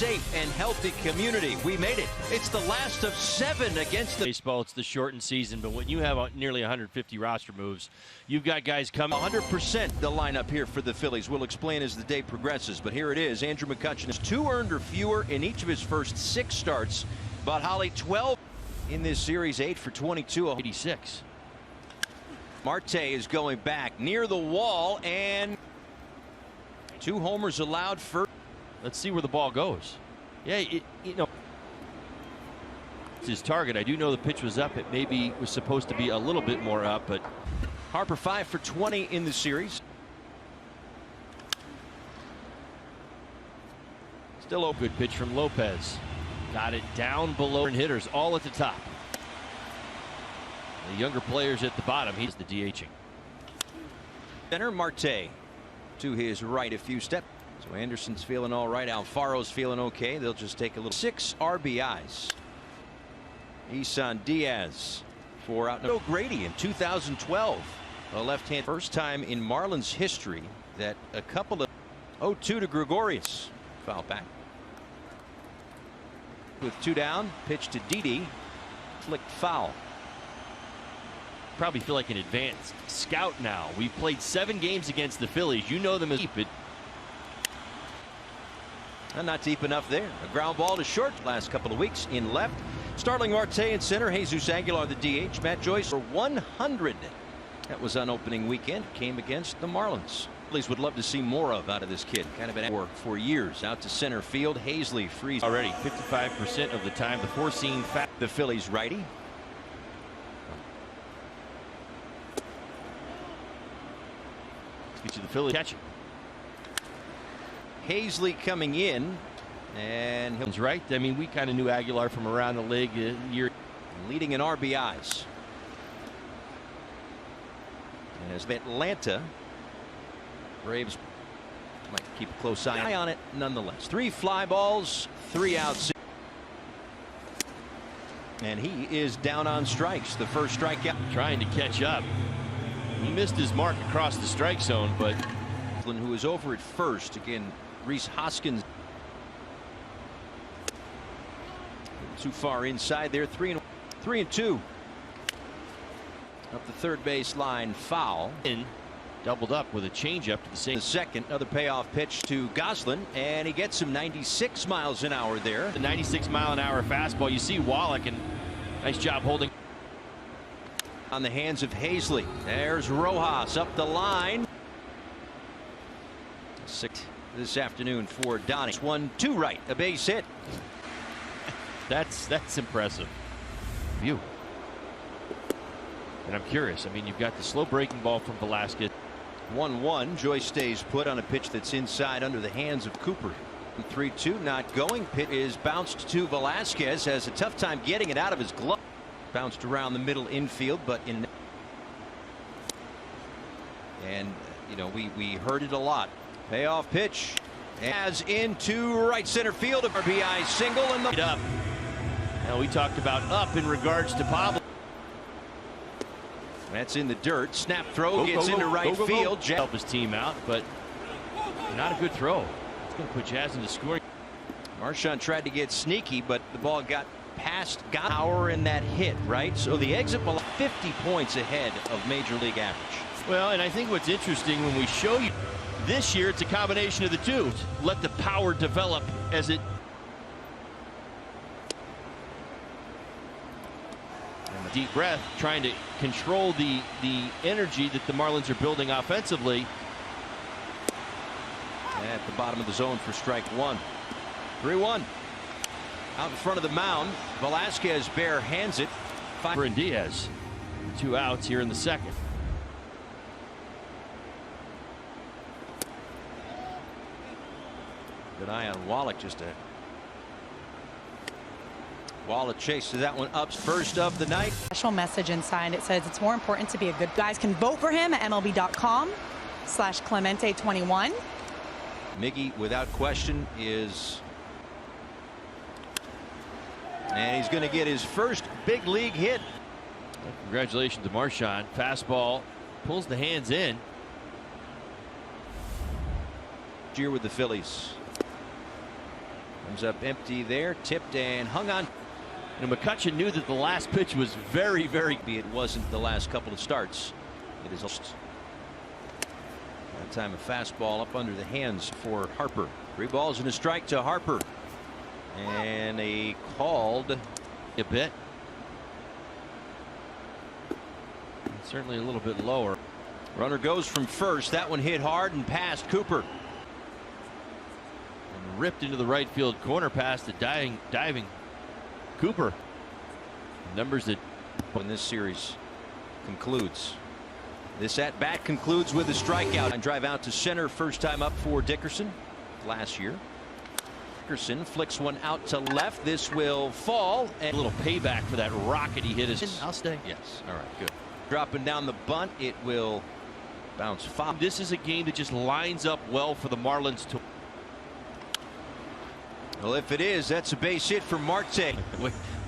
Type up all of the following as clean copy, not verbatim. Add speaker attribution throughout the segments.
Speaker 1: safe and healthy community. We made it. It's the last of 7 against the
Speaker 2: baseball. It's the shortened season, but when you have nearly 150 roster moves, you've got guys coming.
Speaker 1: 100% the lineup here for the Phillies. We'll explain as the day progresses, but here it is. Andrew McCutchen is 2 earned or fewer in each of his first 6 starts. But Holly 12 in this series, 8 for 22,
Speaker 2: 86.
Speaker 1: Marte is going back near the wall, and 2 homers allowed for.
Speaker 2: Let's see where the ball goes. Yeah, you know, it's his target. I do know the pitch was up. It maybe was supposed to be a little bit more up, but
Speaker 1: Harper 5 for 20 in the series.
Speaker 2: Still a good pitch from Lopez. Got it down below, and hitters all at the top. The younger players at the bottom. He's the DHing.
Speaker 1: Center Marte to his right a few steps. So Anderson's feeling all right. Alfaro's feeling okay. They'll just take a little. 6 RBIs. Isan Diaz for out. O'Grady in 2012. A left-hand. First time in Marlins history that a couple of 0-2 to Gregorius. Foul back. With 2 down, pitch to Didi. Flicked foul.
Speaker 2: Probably feel like an advanced scout now. We've played 7 games against the Phillies. You know them as deep.
Speaker 1: Not deep enough there. A ground ball to short last couple of weeks in left. Starling Marte in center. Jesus Aguilar the DH. Matt Joyce for 100. That was on opening weekend. Came against the Marlins. Phillies would love to see more of out of this kid. Kind of an work for years. Out to center field. Hazley frees
Speaker 2: already 55% of the time. The four-seam fat.
Speaker 1: The Phillies righty.
Speaker 2: Get you the Phillies catching.
Speaker 1: Hazley coming in, and
Speaker 2: he's right. I mean, we kind of knew Aguilar from around the league. Year
Speaker 1: leading in RBIs. As Atlanta Braves might keep a close eye on it nonetheless. 3 fly balls, 3 outs. And he is down on strikes. The first strikeout.
Speaker 2: Trying to catch up. He missed his mark across the strike zone, but
Speaker 1: who is over at first. Again, Reese Hoskins too far inside there. 3 and 2 up the third base line. Foul.
Speaker 2: In doubled up with a changeup to the same.
Speaker 1: The second, another payoff pitch to Goslin, and he gets some 96 miles an hour there.
Speaker 2: The 96-mile-an-hour fastball. You see Wallach, and nice job holding
Speaker 1: on the hands of Hazley. There's Rojas up the line. 6 this afternoon for Donnie. 1-2 right, a base hit.
Speaker 2: That's impressive. View. And I'm curious. I mean, you've got the slow breaking ball from Velasquez.
Speaker 1: 1-1. Joyce stays put on a pitch that's inside under the hands of Cooper. 3-2 not going. Pit is bounced to Velasquez. Has a tough time getting it out of his glove. Bounced around the middle infield, but in. And you know, we heard it a lot. Payoff pitch as into right center field. A RBI single and the
Speaker 2: up. Now we talked about up in regards to Pablo.
Speaker 1: That's in the dirt. Snap throw gets into right field.
Speaker 2: Help his team out, but not a good throw. It's going to put Jazz into scoring.
Speaker 1: Marchand tried to get sneaky, but the ball got past power in that hit, right? So the exit ball 50 points ahead of major league average.
Speaker 2: Well, and I think what's interesting when we show you this year, it's a combination of the two. Let the power develop as it. And a deep breath, trying to control the energy that the Marlins are building offensively.
Speaker 1: At the bottom of the zone for strike 1. 3-1. Out in front of the mound, Velasquez bare hands it.
Speaker 2: And Diaz. 2 outs here in the second.
Speaker 1: Good eye on Wallach. Just a Wallach chases that one up. First of the night.
Speaker 3: Special message inside. It says it's more important to be a good guys can vote for him at MLB.com/Clemente21.
Speaker 1: Miggy, without question, is. And he's going to get his first big league hit.
Speaker 2: Well, congratulations to Marchand. Fastball pulls the hands in.
Speaker 1: Year with the Phillies. Comes up empty there, tipped and hung on.
Speaker 2: And McCutchen knew that the last pitch was very, very.
Speaker 1: It wasn't the last couple of starts. It is that time a fastball up under the hands for Harper. 3 balls and a strike to Harper. And a called
Speaker 2: a bit. Certainly a little bit lower.
Speaker 1: Runner goes from first. That one hit hard and past Cooper.
Speaker 2: And ripped into the right field corner past the diving Cooper. Numbers that
Speaker 1: when this series concludes. This at bat concludes with a strikeout and drive out to center. First time up for Dickerson last year. Dickerson flicks one out to left. This will fall. And
Speaker 2: a little payback for that rocket he hit. I'll stay.
Speaker 1: Yes. All right. Good. Dropping down the bunt. It will bounce foul.
Speaker 2: This is a game that just lines up well for the Marlins to.
Speaker 1: Well, if it is, that's a base hit for Marte.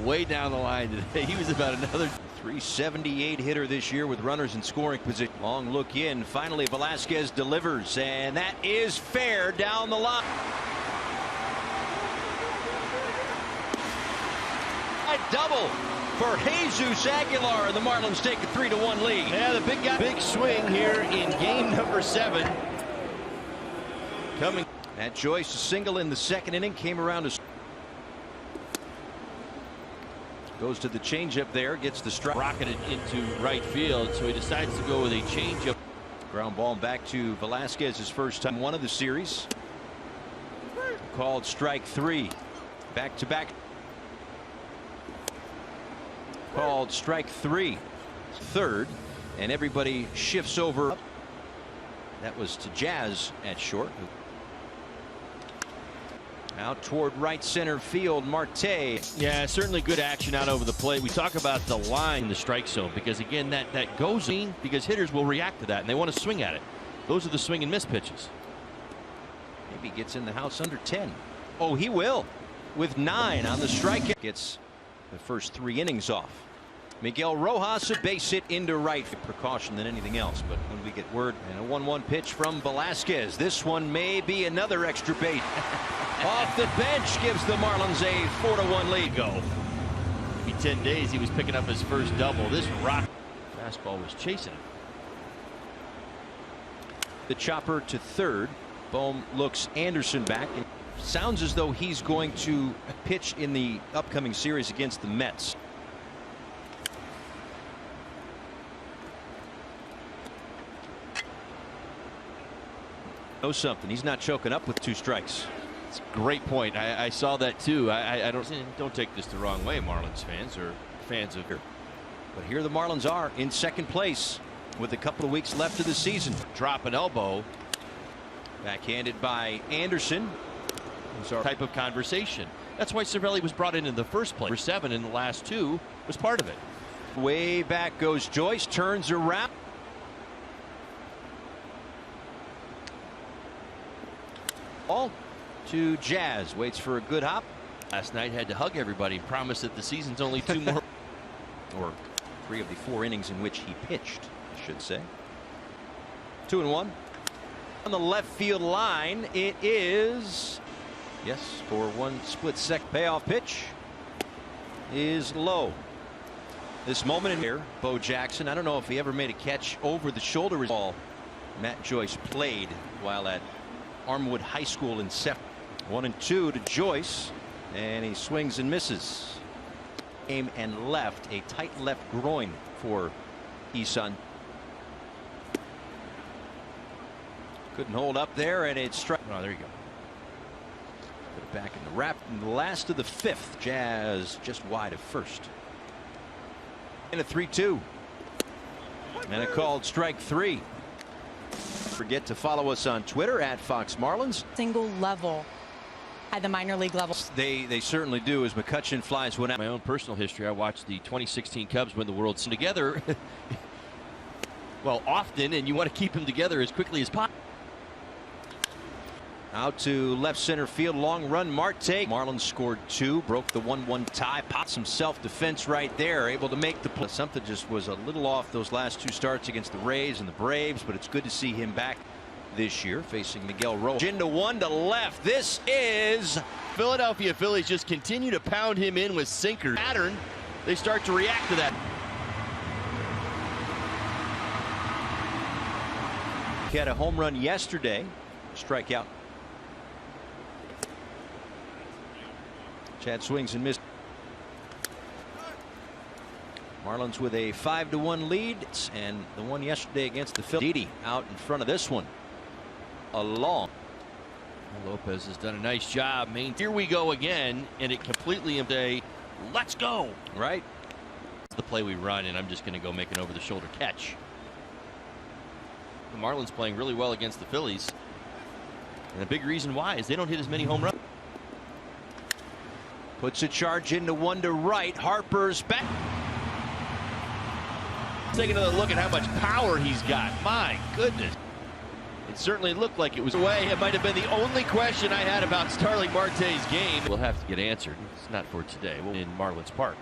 Speaker 2: Way down the line today. He was about another
Speaker 1: 378 hitter this year with runners in scoring position. Long look in. Finally, Velasquez delivers, and that is fair down the line. A double for Jesus Aguilar, and the Marlins take a 3-1 lead.
Speaker 2: Yeah, the big guy. Big swing here in game number 7. Coming.
Speaker 1: At Joyce, a single in the second inning, came around to. Goes to the changeup there, gets the strike.
Speaker 2: Rocketed into right field, so he decides to go with a changeup.
Speaker 1: Ground ball back to Velasquez, his first time one of the series. Called strike 3. Back to back. Called strike 3. Third, and everybody shifts over. That was to Jazz at short. Out toward right center field, Marte.
Speaker 2: Yeah, certainly good action out over the plate. We talk about the line in the strike zone because again that goes in because hitters will react to that and they want to swing at it. Those are the swing and miss pitches.
Speaker 1: Maybe gets in the house under 10. Oh, he will with 9 on the strikeout. Gets the first 3 innings off. Miguel Rojas, a base hit into right. Precaution than anything else, but when we get word, and a 1-1 pitch from Velasquez. This one may be another extra bait. Off the bench gives the Marlins a 4-1 lead.
Speaker 2: Go. Maybe 10 days he was picking up his first double. This rock fastball was chasing him.
Speaker 1: The chopper to third. Bohm looks Anderson back. It sounds as though he's going to pitch in the upcoming series against the Mets. Know something. He's not choking up with 2 strikes.
Speaker 2: It's a great point. I saw that too. I don't take this the wrong way, Marlins fans or fans of here.
Speaker 1: But here the Marlins are in second place with a couple of weeks left of the season.
Speaker 2: Drop an elbow.
Speaker 1: Backhanded by Anderson.
Speaker 2: Our type of conversation. That's why Cervelli was brought in the first place. For 7 in the last 2 was part of it.
Speaker 1: Way back goes Joyce. Turns around. All to Jazz. Waits for a good hop.
Speaker 2: Last night had to hug everybody and promise that the season's only 2 more.
Speaker 1: Or 3 of the 4 innings in which he pitched, I should say. 2-1. On the left field line, it is. Yes, for 1 split second. Payoff pitch is low. This moment in here, Bo Jackson. I don't know if he ever made a catch over the shoulder. Ball Matt Joyce played while at Armwood High School in 1-2 to Joyce, and he swings and misses. Aim and left, a tight left groin for Isan. Couldn't hold up there, and it's struck. Oh, there you go. Put it back in the wrap. In the last of the 5th, Jazz just wide of first. And a 3-2. And a called strike 3. Forget to follow us on Twitter at Fox Marlins.
Speaker 3: Single level at the minor league level.
Speaker 1: They certainly do, as McCutchen flies one out.
Speaker 2: My own personal history, I watched the 2016 Cubs win the World Series together. Well, often, and you want to keep them together as quickly as possible.
Speaker 1: Out to left center field, long run, Marte. Marlins scored 2, broke the 1-1 tie. Popped some self-defense right there, able to make the play. Something just was a little off those last 2 starts against the Rays and the Braves, but it's good to see him back this year, facing Miguel Rojas. Into 1 to left. This is
Speaker 2: Philadelphia Phillies just continue to pound him in with sinkers. Pattern, they start to react to that.
Speaker 1: He had a home run yesterday. Strikeout. Chad swings and misses. Marlins with a 5-1 lead, and the one yesterday against the Phillies. Didi out in front of this one. Long.
Speaker 2: Lopez has done a nice job. Here we go again, and it completely day. Let's go.
Speaker 1: Right.
Speaker 2: It's the play we run, and I'm just going to go make an over-the-shoulder catch. The Marlins playing really well against the Phillies, and a big reason why is they don't hit as many home runs.
Speaker 1: Puts a charge into one to right. Harper's back.
Speaker 2: Take another look at how much power he's got. My goodness. It certainly looked like it was away. It might have been the only question I had about Starling Marte's game. We'll have to get answered. It's not for today. We'll in Marlins Park.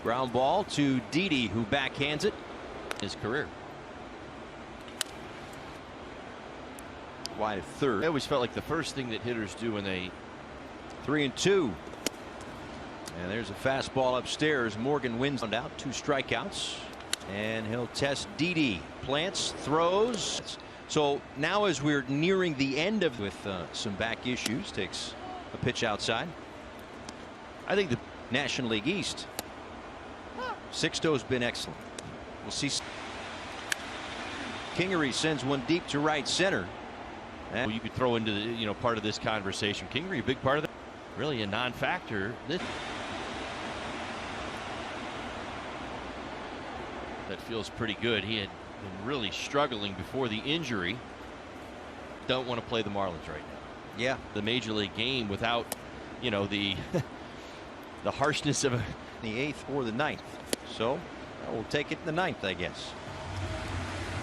Speaker 1: Ground ball to Didi, who backhands it.
Speaker 2: His career.
Speaker 1: Wide of third.
Speaker 2: I always felt like the first thing that hitters do when they
Speaker 1: 3-2. And there's a fastball upstairs. Morgan wins out. 2 strikeouts. And he'll test Didi. Plants, throws. So now as we're nearing the end of with some back issues, takes a pitch outside. I think the National League East. Sixto's been excellent. We'll see. Kingery sends one deep to right center.
Speaker 2: Well, you could throw into the part of this conversation. Kingery, a big part of that. Really a non-factor. That feels pretty good. He had been really struggling before the injury. Don't want to play the Marlins right now.
Speaker 1: Yeah,
Speaker 2: the major league game without, the the harshness of
Speaker 1: the 8th or the 9th. So we'll take it in the 9th, I guess.